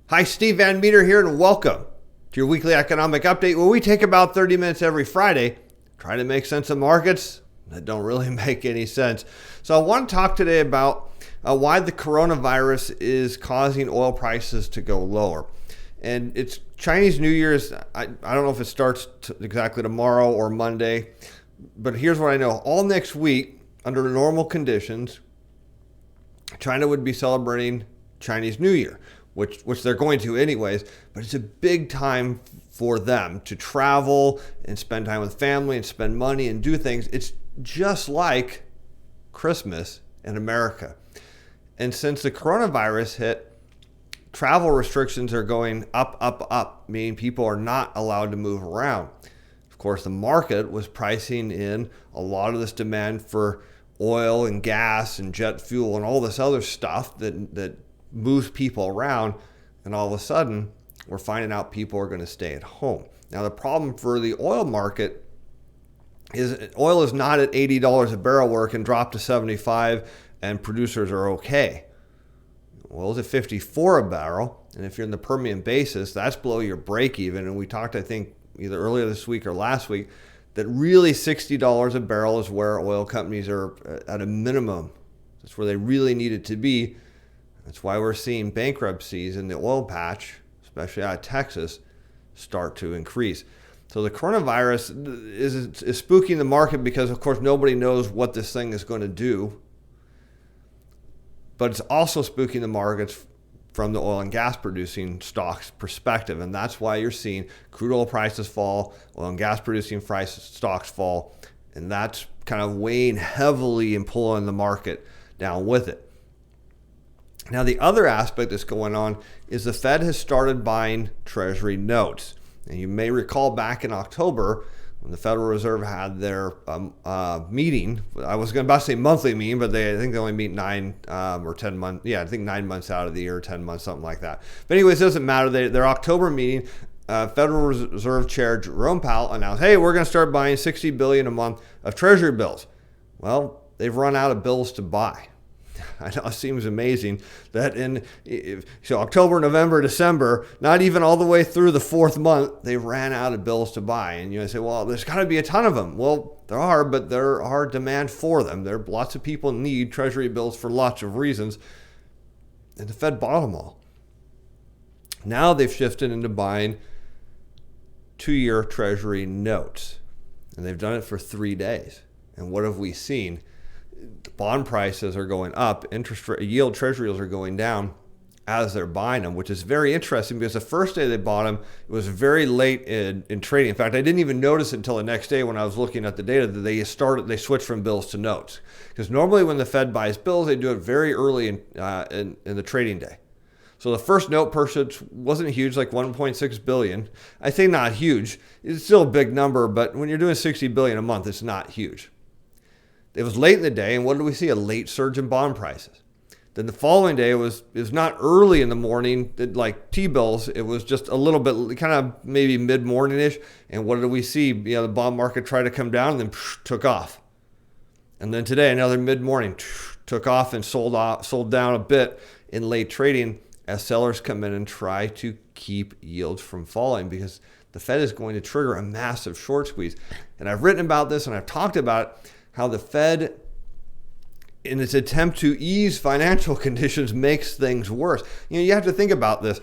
Hi, Steve Van Metre here, and welcome to your weekly economic update, where we take about 30 minutes every Friday, trying to make sense of markets that don't really make any sense. So I want to talk today about why the coronavirus is causing oil prices to go lower. And it's Chinese New Year's. I don't know if it starts exactly tomorrow or Monday, but here's what I know. All next week, under normal conditions, China would be celebrating Chinese New Year, which they're going to anyways, but it's a big time for them to travel and spend time with family and spend money and do things. It's just like Christmas in America. And since the coronavirus hit, travel restrictions are going up, meaning people are not allowed to move around. Of course, the market was pricing in a lot of this demand for oil and gas and jet fuel and all this other stuff that moves people around, and all of a sudden we're finding out people are going to stay at home. Now the problem for the oil market is oil is not at $80 a barrel where it can drop to 75 and producers are okay. Oil is at 54 a barrel, and if you're in the Permian Basin, that's below your break even. And we talked, I think, either earlier this week or last week, that really $60 a barrel is where oil companies are at a minimum. That's where they really need it to be. That's why we're seeing bankruptcies in the oil patch, especially out of Texas, start to increase. So the coronavirus is spooking the market because, of course, nobody knows what this thing is going to do. But it's also spooking the markets from the oil and gas producing stocks perspective. And that's why you're seeing crude oil prices fall, oil and gas producing stocks fall. And that's kind of weighing heavily and pulling the market down with it. Now, the other aspect that's going on is the Fed has started buying Treasury notes. And you may recall back in October when the Federal Reserve had their meeting. I was going to say monthly meeting, but I think they only meet 9 or 10 months. Yeah, I think 9 months out of the year, 10 months, something like that. But anyways, it doesn't matter. Their October meeting, Federal Reserve Chair Jerome Powell announced, hey, we're going to start buying $60 billion a month of Treasury bills. Well, they've run out of bills to buy. I know it seems amazing that so October, November, December, not even all the way through the fourth month, they ran out of bills to buy. And you say, well, there's got to be a ton of them. Well, there are, but there are demand for them. Lots of people need Treasury bills for lots of reasons. And the Fed bought them all. Now they've shifted into buying 2-year Treasury notes. And they've done it for 3 days. And what have we seen? Bond prices are going up, interest rate, yield treasuries are going down as they're buying them, which is very interesting because the first day they bought them, it was very late in trading. In fact, I didn't even notice it until the next day when I was looking at the data that they switched from bills to notes. Because normally when the Fed buys bills, they do it very early in the trading day. So the first note purchase wasn't huge, like $1.6 billion. I say not huge. It's still a big number, but when you're doing $60 billion a month, it's not huge. It was late in the day, and what did we see? A late surge in bond prices. Then the following day, it was not early in the morning, like T-bills. It was just a little bit, kind of maybe mid-morning-ish. And what did we see? The bond market tried to come down and then took off. And then today, another mid-morning, took off and sold down a bit in late trading as sellers come in and try to keep yields from falling because the Fed is going to trigger a massive short squeeze. And I've written about this and I've talked about it, how the Fed, in its attempt to ease financial conditions, makes things worse. You have to think about this.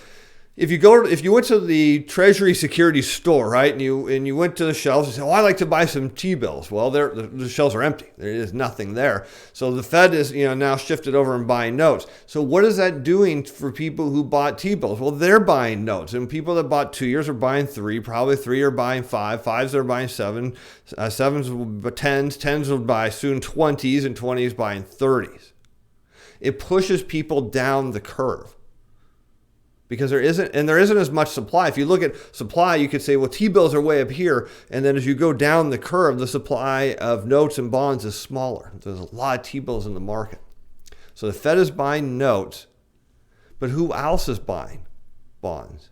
If you went to the Treasury securities store, right, and you went to the shelves and said, I like to buy some T-bills. Well, the shelves are empty. There is nothing there. So the Fed is now shifted over and buying notes. So what is that doing for people who bought T-bills? Well, they're buying notes, and people that bought 2 years are buying 3. Probably 3 are buying 5. 5s are buying 7. 7s will buy 10s. 10s will buy soon 20s, and 20s buying 30s. It pushes people down the curve. Because there isn't as much supply. If you look at supply, you could say, well, T-bills are way up here. And then as you go down the curve, the supply of notes and bonds is smaller. There's a lot of T-bills in the market. So the Fed is buying notes, but who else is buying bonds?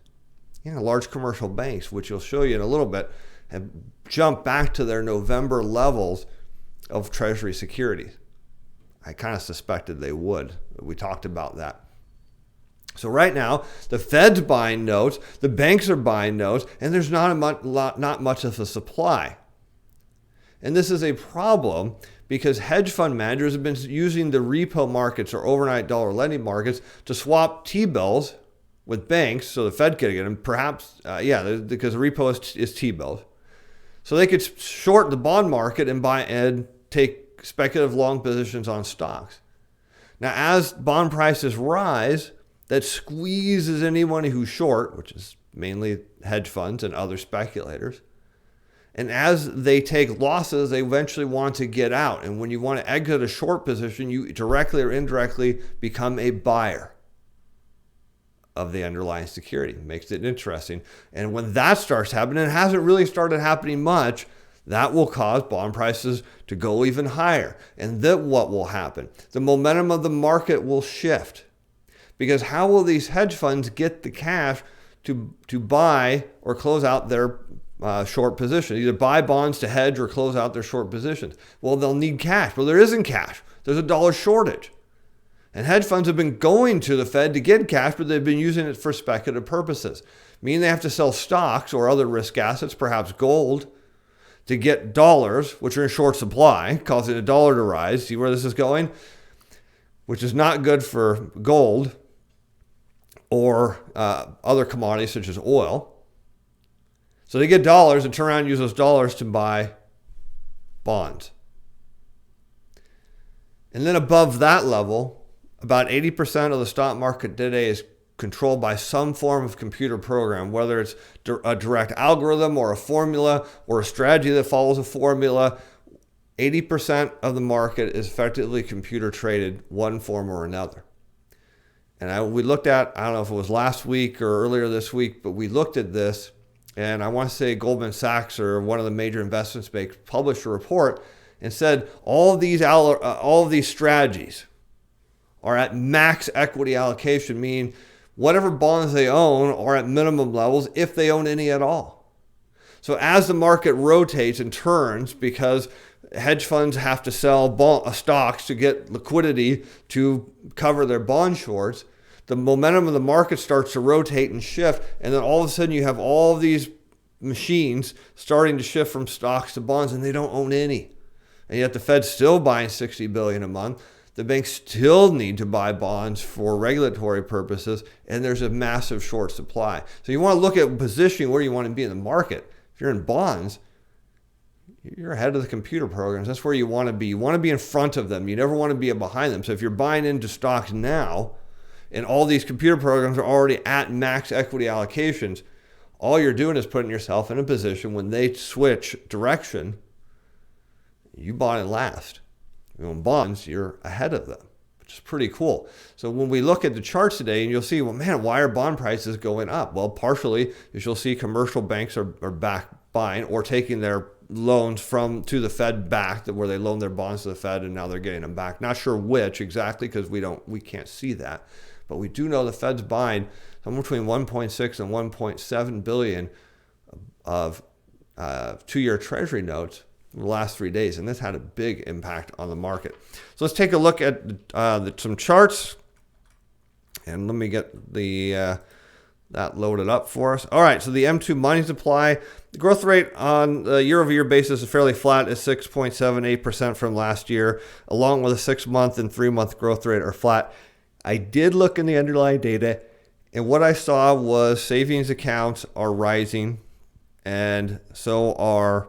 Large commercial banks, which you'll show you in a little bit, have jumped back to their November levels of Treasury securities. I kind of suspected they would. We talked about that. So right now, the Fed's buying notes, the banks are buying notes, and there's not much of a supply. And this is a problem because hedge fund managers have been using the repo markets or overnight dollar lending markets to swap T-bills with banks so the Fed could get them. Perhaps, because the repo is T-bills. So they could short the bond market and buy and take speculative long positions on stocks. Now, as bond prices rise, that squeezes anyone who's short, which is mainly hedge funds and other speculators. And as they take losses, they eventually want to get out. And when you want to exit a short position, you directly or indirectly become a buyer of the underlying security. It makes it interesting. And when that starts happening, it hasn't really started happening much, that will cause bond prices to go even higher. And then what will happen? The momentum of the market will shift. Because how will these hedge funds get the cash to buy or close out their short position? Either buy bonds to hedge or close out their short positions. Well, they'll need cash. Well, there isn't cash. There's a dollar shortage. And hedge funds have been going to the Fed to get cash, but they've been using it for speculative purposes. Meaning they have to sell stocks or other risk assets, perhaps gold, to get dollars, which are in short supply, causing the dollar to rise. See where this is going? Which is not good for gold or other commodities such as oil. So they get dollars and turn around and use those dollars to buy bonds. And then above that level, about 80% of the stock market today is controlled by some form of computer program, whether it's a direct algorithm or a formula or a strategy that follows a formula. 80% of the market is effectively computer traded, one form or another. And we looked at, I don't know if it was last week or earlier this week, but we looked at this, and I want to say Goldman Sachs or one of the major investment banks published a report and said all of these strategies are at max equity allocation, meaning whatever bonds they own are at minimum levels if they own any at all. So as the market rotates and turns, because hedge funds have to sell stocks to get liquidity to cover their bond shorts, the momentum of the market starts to rotate and shift, and then all of a sudden you have all of these machines starting to shift from stocks to bonds, and they don't own any. And yet the Fed's still buying $60 billion a month. The banks still need to buy bonds for regulatory purposes, and there's a massive short supply. So you want to look at positioning where you want to be in the market. If you're in bonds, you're ahead of the computer programs. That's where you want to be. You want to be in front of them. You never want to be behind them. So if you're buying into stocks now, and all these computer programs are already at max equity allocations, all you're doing is putting yourself in a position when they switch direction, you bought it last. In bonds, you're ahead of them, which is pretty cool. So when we look at the charts today, and you'll see, well, man, why are bond prices going up? Well, partially, as you'll see, commercial banks are back buying or taking their loans to the Fed back, where they loan their bonds to the Fed, and now they're getting them back. Not sure which exactly, because we can't see that. But we do know the Fed's buying somewhere between 1.6 and 1.7 billion of 2-year Treasury notes in the last 3 days, and this had a big impact on the market. So let's take a look at some charts, and let me get that loaded up for us. All right, so the M2 money supply, the growth rate on a year-over-year basis is fairly flat at 6.78% from last year, along with a 6-month and 3-month growth rate are flat. I did look in the underlying data, and what I saw was savings accounts are rising, and so are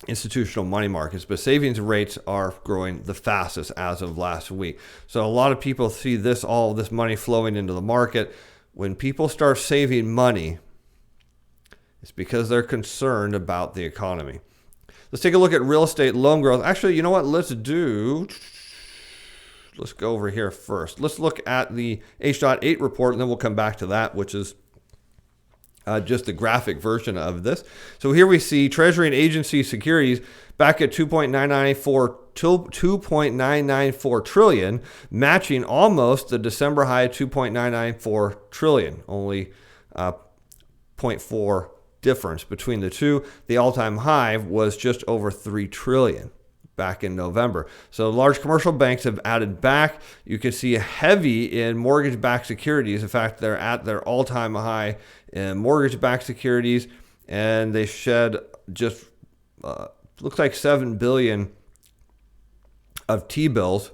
institutional money markets, but savings rates are growing the fastest as of last week. So a lot of people see all this money flowing into the market. When people start saving money, it's because they're concerned about the economy. Let's take a look at real estate loan growth. Actually, you know what? Let's go over here first. Let's look at the H.8 report, and then we'll come back to that, which is just the graphic version of this. So here we see Treasury and agency securities back at 2.994 trillion, matching almost the December high of 2.994 trillion, only 0.4 difference between the two. The all-time high was just over 3 trillion back in November. So large commercial banks have added back. You can see heavy in mortgage-backed securities. In fact, they're at their all-time high in mortgage-backed securities, and they shed just looks like $7 billion of T-bills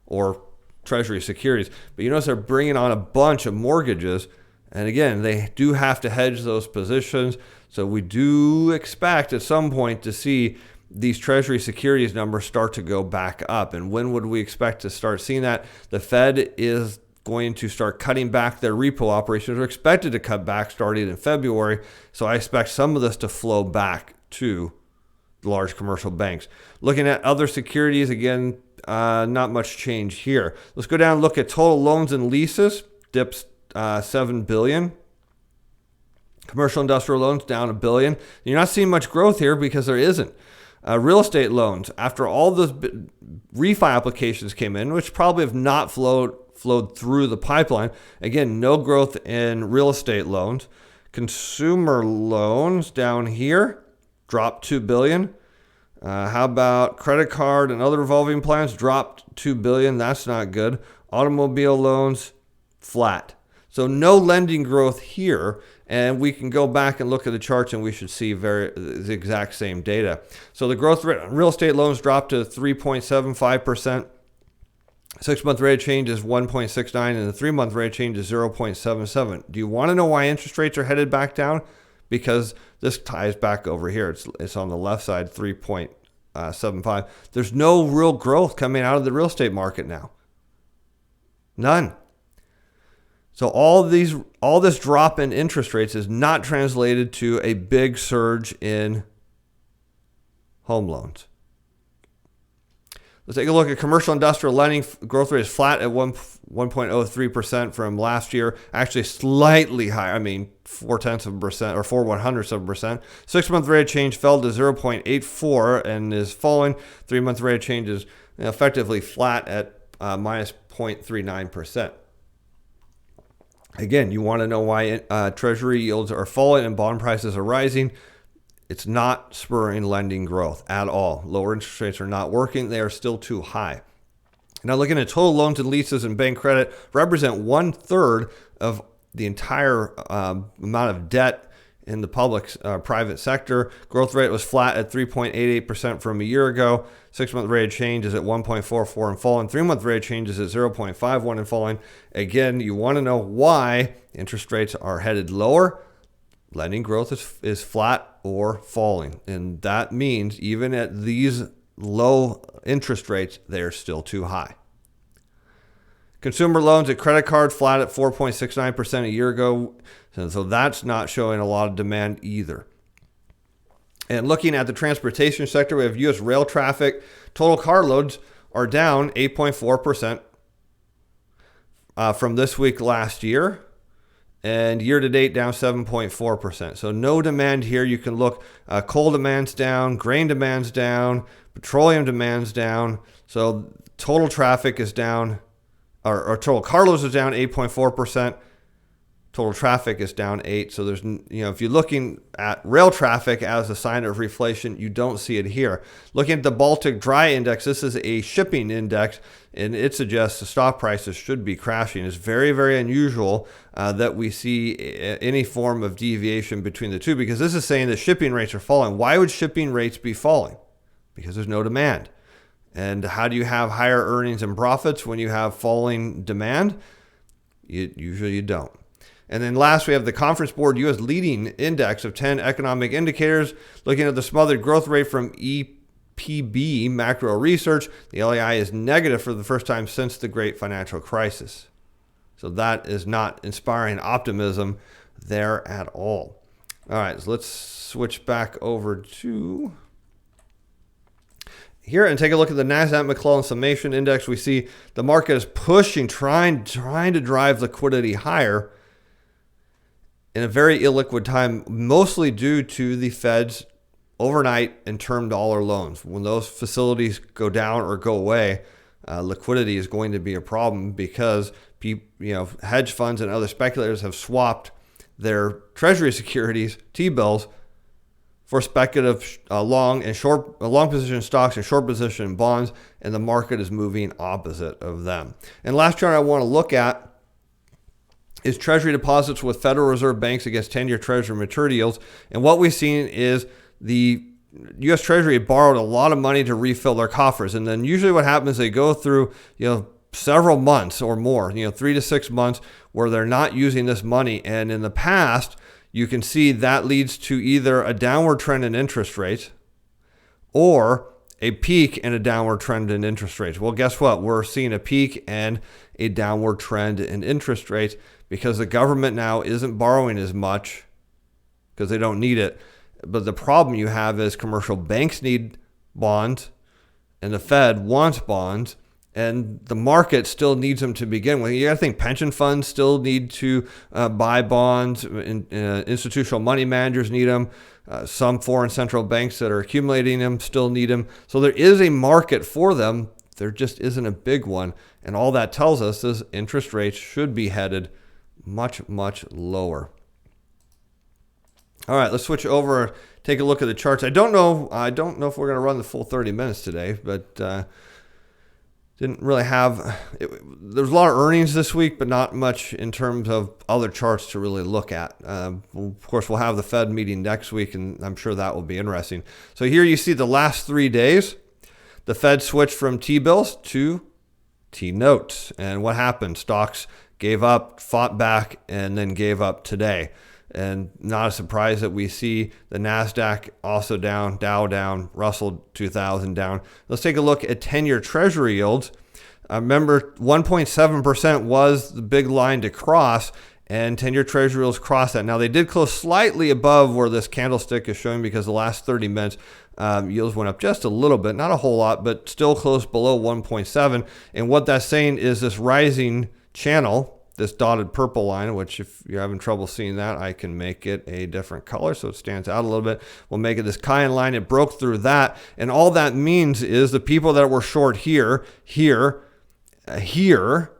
or Treasury securities. But you notice they're bringing on a bunch of mortgages, and again, they do have to hedge those positions. So we do expect at some point to see these Treasury securities numbers start to go back up. And when would we expect to start seeing that? The Fed is going to start cutting back their repo operations. They're expected to cut back starting in February. So I expect some of this to flow back to the large commercial banks. Looking at other securities, again, not much change here. Let's go down and look at total loans and leases. Dips $7 billion. Commercial industrial loans down $1 billion. You're not seeing much growth here because there isn't. Real estate loans, after all those refi applications came in, which probably have not flowed through the pipeline. Again, no growth in real estate loans. Consumer loans down here dropped $2 billion. How about credit card and other revolving plans? Dropped $2 billion. That's not good. Automobile loans flat. So no lending growth here. And we can go back and look at the charts and we should see the exact same data. So the growth rate on real estate loans dropped to 3.75%. 6-month rate of change is 1.69 and the 3-month rate of change is 0.77. Do you want to know why interest rates are headed back down? Because this ties back over here. It's on the left side, 3.75. There's no real growth coming out of the real estate market now. None. So all this drop in interest rates is not translated to a big surge in home loans. Let's take a look at commercial industrial lending. Growth rate is flat at 1.03% from last year. Actually slightly higher. I mean, 0.4% or 0.04%. 6-month rate of change fell to 0.84 and is falling. 3-month rate of change is effectively flat at minus 0.39%. Again, you want to know why Treasury yields are falling and bond prices are rising. It's not spurring lending growth at all. Lower interest rates are not working. They are still too high. Now, looking at total loans and leases and bank credit represent 1/3 of the entire amount of debt in the private sector. Growth rate was flat at 3.88% from a year ago. 6-month rate of change is at 1.44 and falling. 3-month rate of change is at 0.51 and falling. Again, you want to know why interest rates are headed lower. Lending growth is flat or falling. And that means even at these low interest rates, they are still too high. Consumer loans and credit cards flat at 4.69% a year ago. So that's not showing a lot of demand either. And looking at the transportation sector, we have U.S. rail traffic. Total carloads are down 8.4% from this week last year. And year to date down 7.4%. So no demand here. You can look, coal demand's down, grain demand's down, petroleum demand's down. So total traffic is down, or total carloads is down 8.4%. Total traffic is down 8%. So there's, if you're looking at rail traffic as a sign of reflation, you don't see it here. Looking at the Baltic Dry Index, this is a shipping index, and it suggests the stock prices should be crashing. It's very, very unusual that we see any form of deviation between the two, because this is saying that shipping rates are falling. Why would shipping rates be falling? Because there's no demand. And how do you have higher earnings and profits when you have falling demand? Usually you don't. And then last, we have the Conference Board U.S. Leading Index of 10 economic indicators. Looking at the smothered growth rate from EPB Macro Research, the LAI is negative for the first time since the Great Financial Crisis. So that is not inspiring optimism there at all. All right, so let's switch back over to here and take a look at the NASDAQ McClellan Summation Index. We see the market is pushing, trying to drive liquidity higher in a very illiquid time, mostly due to the Fed's overnight and term dollar loans. When those facilities go down or go away, liquidity is going to be a problem because hedge funds and other speculators have swapped their Treasury securities, T-bills, for speculative long position stocks and short position bonds, and the market is moving opposite of them. And last chart I want to look at is Treasury deposits with Federal Reserve banks against 10-year Treasury maturity yields. And what we've seen is the U.S. Treasury borrowed a lot of money to refill their coffers, and then usually what happens, they go through several months or more, 3 to 6 months, where they're not using this money. And in the past, you can see that leads to either a downward trend in interest rates or a peak and a downward trend in interest rates. Well, guess what? We're seeing a peak and a downward trend in interest rates because the government now isn't borrowing as much because they don't need it. But the problem you have is commercial banks need bonds and the Fed wants bonds, and the market still needs them to begin with. You got to think pension funds still need to buy bonds. Institutional money managers need them. Some foreign central banks that are accumulating them still need them. So there is a market for them. There just isn't a big one. And all that tells us is interest rates should be headed much, much lower. All right, let's switch over, take a look at the charts. I don't know if we're going to run the full 30 minutes today, but didn't really have there's a lot of earnings this week, but not much in terms of other charts to really look at. Of course, we'll have the Fed meeting next week, and I'm sure that will be interesting. So here you see the last 3 days, the Fed switched from T-bills to T-notes. And what happened? Stocks gave up, fought back, and then gave up today. And not a surprise that we see the NASDAQ also down, Dow down, Russell 2000 down. Let's take a look at 10-year Treasury yields. Remember, 1.7% was the big line to cross, and 10-year Treasury yields crossed that. Now, they did close slightly above where this candlestick is showing because the last 30 minutes, yields went up just a little bit, not a whole lot, but still close below 1.7. And what that's saying is this rising channel, this dotted purple line, which if you're having trouble seeing that, I can make it a different color so it stands out a little bit. We'll make it this Cayenne line. It broke through that. And all that means is the people that were short here, and here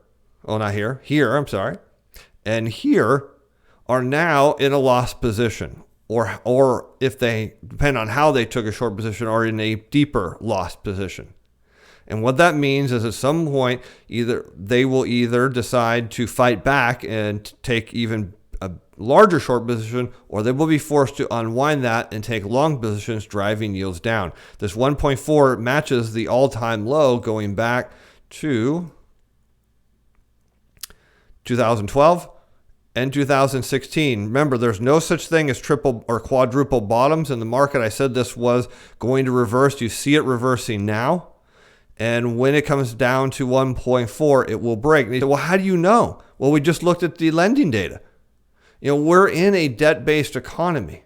are now in a loss position. Or if they, depend on how they took a short position, are in a deeper loss position. And what that means is at some point, they will either decide to fight back and take even a larger short position, or they will be forced to unwind that and take long positions, driving yields down. This 1.4 matches the all-time low going back to 2012 and 2016. Remember, there's no such thing as triple or quadruple bottoms in the market. I said this was going to reverse. You see it reversing now. And when it comes down to 1.4, it will break. And you say, well, how do you know? Well, we just looked at the lending data. We're in a debt-based economy.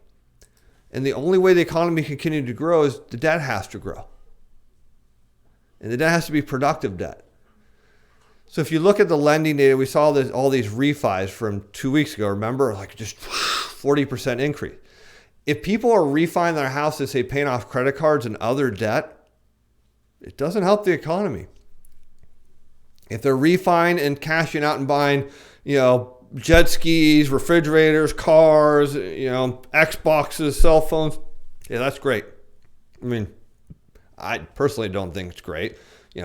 And the only way the economy can continue to grow is the debt has to grow. And the debt has to be productive debt. So if you look at the lending data, we saw all these refis from 2 weeks ago. Remember, like just 40% increase. If people are refining their houses, say paying off credit cards and other debt, it doesn't help the economy. If they're refining and cashing out and buying, jet skis, refrigerators, cars, Xboxes, cell phones, yeah, that's great. I mean, I personally don't think it's great,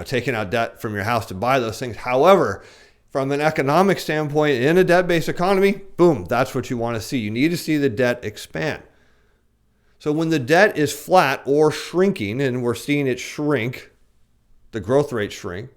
taking out debt from your house to buy those things. However, from an economic standpoint, in a debt-based economy, boom, that's what you want to see. You need to see the debt expand. So when the debt is flat or shrinking, and we're seeing it shrink, the growth rate shrink,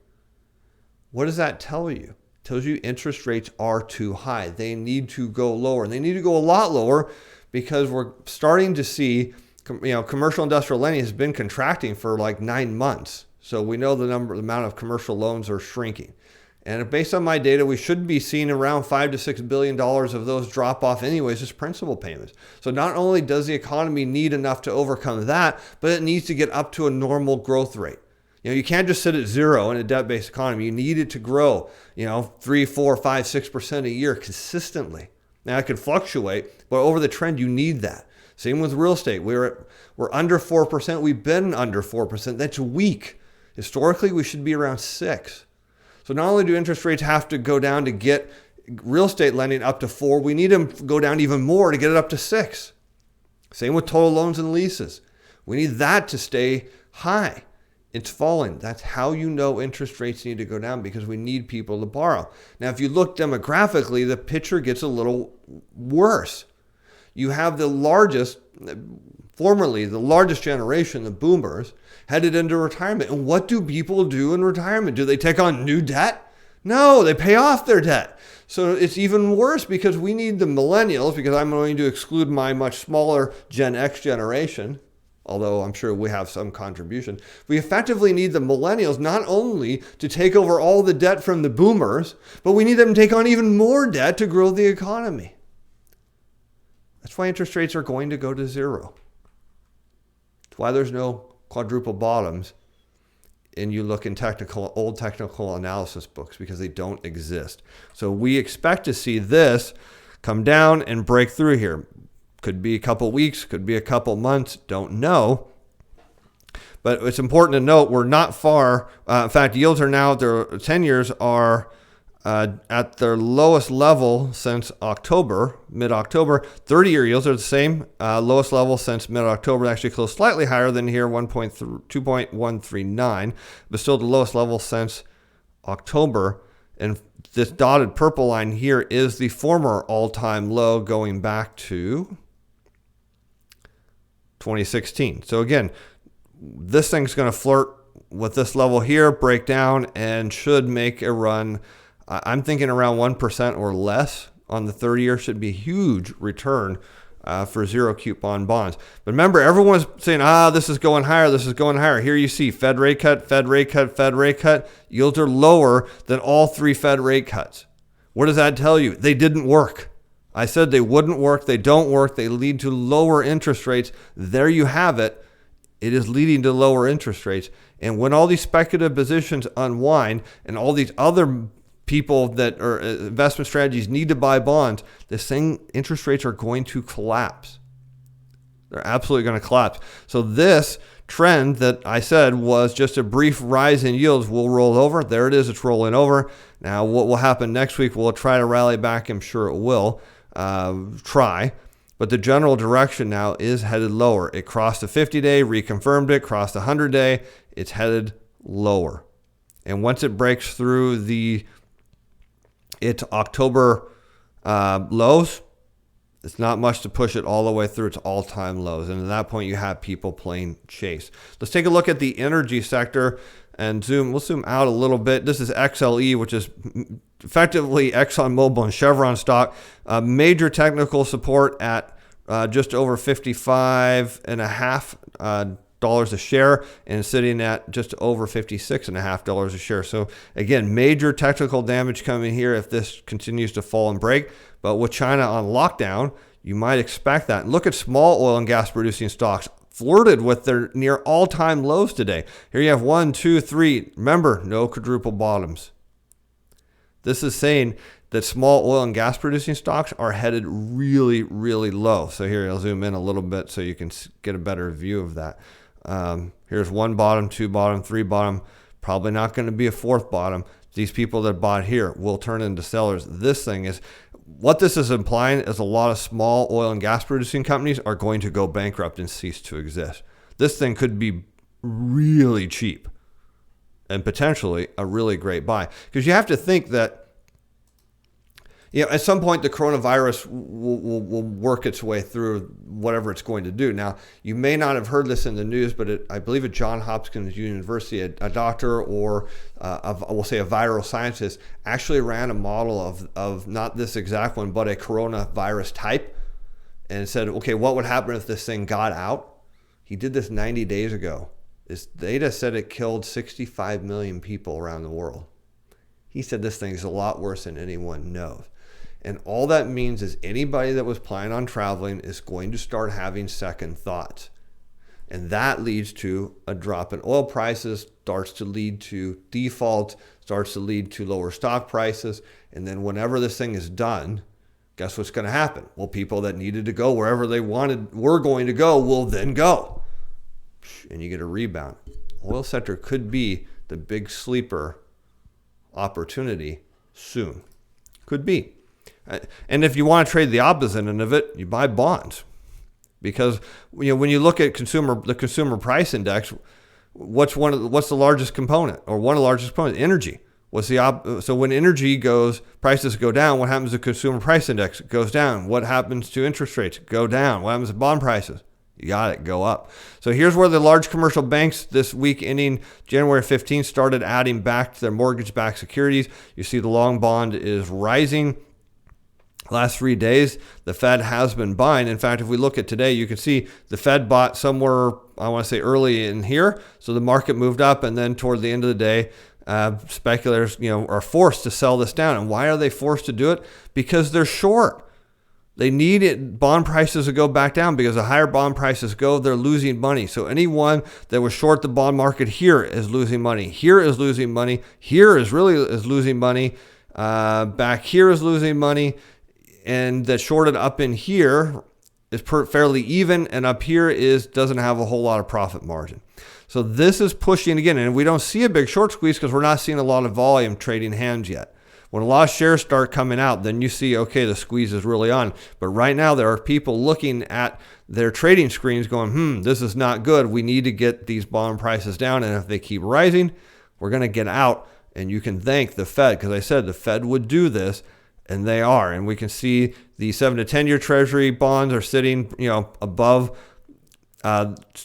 what does that tell you? It tells you interest rates are too high. They need to go lower. And they need to go a lot lower because we're starting to see, commercial industrial lending has been contracting for like 9 months. So we know the amount of commercial loans are shrinking. And based on my data, we should be seeing around $5 to $6 billion of those drop off anyways, just principal payments. So not only does the economy need enough to overcome that, but it needs to get up to a normal growth rate. You can't just sit at zero in a debt-based economy. You need it to grow, 3, 4, 5, 6% a year consistently. Now it can fluctuate, but over the trend, you need that. Same with real estate. We're under 4%. We've been under 4%. That's weak. Historically, we should be around 6%. So not only do interest rates have to go down to get real estate lending up to 4%, we need them to go down even more to get it up to 6%. Same with total loans and leases. We need that to stay high. It's falling. That's how you know interest rates need to go down, because we need people to borrow. Now, if you look demographically, the picture gets a little worse. You have formerly the largest generation, the boomers, headed into retirement. And what do people do in retirement? Do they take on new debt? No, they pay off their debt. So it's even worse, because we need the millennials, because I'm going to exclude my much smaller Gen X generation, although I'm sure we have some contribution. We effectively need the millennials not only to take over all the debt from the boomers, but we need them to take on even more debt to grow the economy. That's why interest rates are going to go to zero. That's why there's no quadruple bottoms, and you look in old technical analysis books, because they don't exist. So we expect to see this come down and break through here. Could be a couple weeks, could be a couple months, don't know. But it's important to note we're not far. In fact, yields are now, their 10 years are at their lowest level since October, mid-October. 30-year yields are the same, lowest level since mid-October. Actually closed slightly higher than here, 2.139, but still the lowest level since October. And this dotted purple line here is the former all-time low going back to 2016. So again, this thing's going to flirt with this level here, break down, and should make a run. I'm thinking around 1% or less on the 30-year should be a huge return for zero coupon bonds. But remember, everyone's saying, this is going higher, this is going higher. Here you see Fed rate cut, Fed rate cut, Fed rate cut. Yields are lower than all three Fed rate cuts. What does that tell you? They didn't work. I said they wouldn't work. They don't work. They lead to lower interest rates. There you have it. It is leading to lower interest rates. And when all these speculative positions unwind and all these other people that are investment strategies need to buy bonds, interest rates are going to collapse. They're absolutely going to collapse. So this trend that I said was just a brief rise in yields will roll over. There it is. It's rolling over. Now, what will happen next week? We'll try to rally back. I'm sure it will try. But the general direction now is headed lower. It crossed the 50-day, reconfirmed it, crossed the 100-day. It's headed lower. And once it breaks through its October lows, it's not much to push it all the way through its all-time lows. And at that point, you have people playing chase. Let's take a look at the energy sector and we'll zoom out a little bit. This is XLE, which is effectively ExxonMobil and Chevron stock. Major technical support at just over $55.50 a share, and sitting at just over $56.50 a share. So again, major technical damage coming here if this continues to fall and break. But with China on lockdown, you might expect that. And look at small oil and gas producing stocks flirted with their near all-time lows today. Here you have 1, 2, 3. Remember, no quadruple bottoms. This is saying that small oil and gas producing stocks are headed really, really low. So here I'll zoom in a little bit so you can get a better view of that. Here's 1 bottom, 2 bottom, 3 bottom. Probably not going to be a 4th bottom. These people that bought here will turn into sellers. What this is implying is a lot of small oil and gas producing companies are going to go bankrupt and cease to exist. This thing could be really cheap and potentially a really great buy, because you have to think that at some point the coronavirus will work its way through whatever it's going to do. Now, you may not have heard this in the news, but I believe at Johns Hopkins University, a doctor or we'll say a viral scientist actually ran a model of not this exact one, but a coronavirus type, and said, okay, what would happen if this thing got out? He did this 90 days ago. This data said it killed 65 million people around the world. He said this thing is a lot worse than anyone knows. And all that means is anybody that was planning on traveling is going to start having second thoughts. And that leads to a drop in oil prices, starts to lead to defaults, starts to lead to lower stock prices. And then whenever this thing is done, guess what's going to happen? Well, people that needed to go wherever they were going to go will then go. And you get a rebound. Oil sector could be the big sleeper opportunity soon. Could be. And if you want to trade the opposite end of it, you buy bonds. Because when you look at the consumer price index, what's the largest component, or one of the largest components? Energy. So when energy prices go down, what happens to consumer price index? It goes down. What happens to interest rates? Go down. What happens to bond prices? You got it, go up. So here's where the large commercial banks this week ending January 15th started adding back to their mortgage-backed securities. You see the long bond is rising. Last 3 days, the Fed has been buying. In fact, if we look at today, you can see the Fed bought somewhere, I want to say early in here. So the market moved up, and then toward the end of the day, speculators, are forced to sell this down. And why are they forced to do it? Because they're short. They need bond prices to go back down, because the higher bond prices go, they're losing money. So anyone that was short the bond market here is losing money. Here is losing money. Here is losing money. Back here is losing money. And that shorted up in here is fairly even, and up here doesn't have a whole lot of profit margin. So this is pushing again, and we don't see a big short squeeze because we're not seeing a lot of volume trading hands yet. When a lot of shares start coming out, then you see, okay, the squeeze is really on. But right now, there are people looking at their trading screens going, this is not good. We need to get these bond prices down. And if they keep rising, we're going to get out. And you can thank the Fed, because I said the Fed would do this, and they are. And we can see the 7 to 10-year Treasury bonds are sitting, above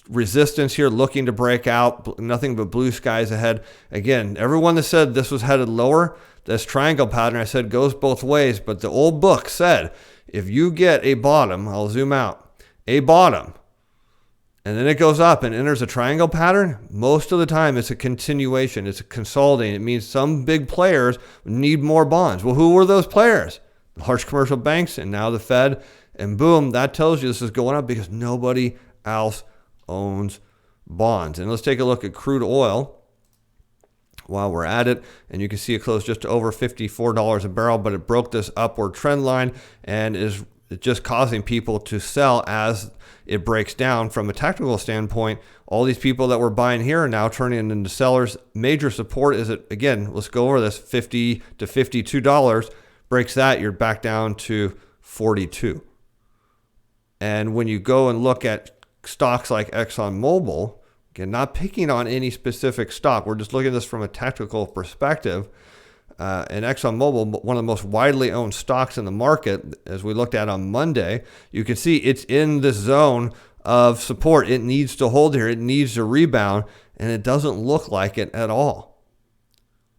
resistance here, looking to break out. Nothing but blue skies ahead. Again, everyone that said this was headed lower, this triangle pattern, I said, goes both ways. But the old book said, if you get a bottom, I'll zoom out, a bottom, and then it goes up and enters a triangle pattern, most of the time it's a continuation. It's a consolidating. It means some big players need more bonds. Well, who were those players? Large commercial banks, and now the Fed. And boom, that tells you this is going up because nobody else owns bonds. And let's take a look at crude oil while we're at it, and you can see it closed just over $54 a barrel, but it broke this upward trend line and is just causing people to sell as it breaks down. From a technical standpoint, all these people that were buying here are now turning into sellers. Major support is again, let's go over this, $50 to $52. Breaks that, you're back down to 42. And when you go and look at stocks like ExxonMobil, again, not picking on any specific stock, we're just looking at this from a technical perspective. And ExxonMobil, one of the most widely owned stocks in the market, as we looked at on Monday, you can see it's in this zone of support. It needs to hold here. It needs to rebound, and it doesn't look like it at all.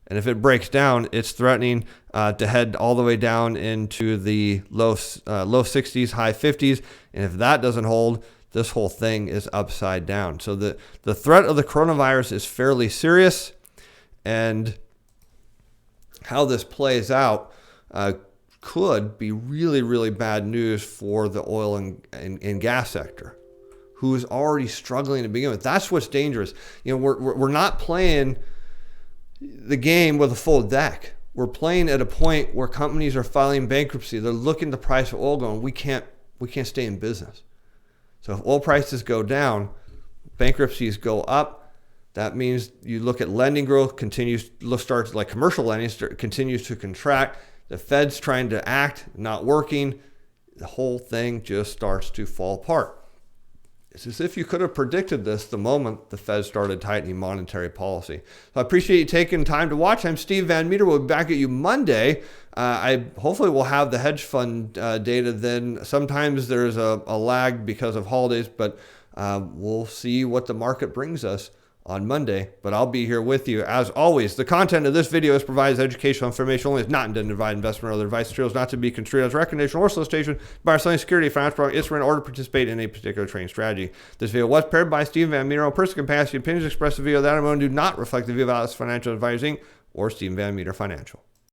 And if it breaks down, it's threatening to head all the way down into the low 60s, high 50s. And if that doesn't hold, this whole thing is upside down. So the threat of the coronavirus is fairly serious, and how this plays out could be really, really bad news for the oil and gas sector, who is already struggling to begin with. That's what's dangerous. We're not playing the game with a full deck. We're playing at a point where companies are filing bankruptcy. They're looking at the price of oil going, we can't stay in business. So if oil prices go down, bankruptcies go up. That means you look at lending growth starts like commercial lending continues to contract. The Fed's trying to act, not working. The whole thing just starts to fall apart. It's as if you could have predicted this the moment the Fed started tightening monetary policy. So I appreciate you taking time to watch. I'm Steve Van Metre. We'll be back at you Monday. I hopefully will have the hedge fund data then. Sometimes there's a lag because of holidays, but we'll see what the market brings us on Monday, but I'll be here with you as always. The content of this video is provided as educational information only. It's not intended to provide investment or other advice. Materials not to be construed as recommendation or solicitation by selling security, financial product, instrument, or to participate in a particular trading strategy. This video was prepared by Steven Van Metre. Personal capacity opinions expressed in the video that I'm going to do not reflect the view of Alice Financial Advising or Steven Van Metre Financial.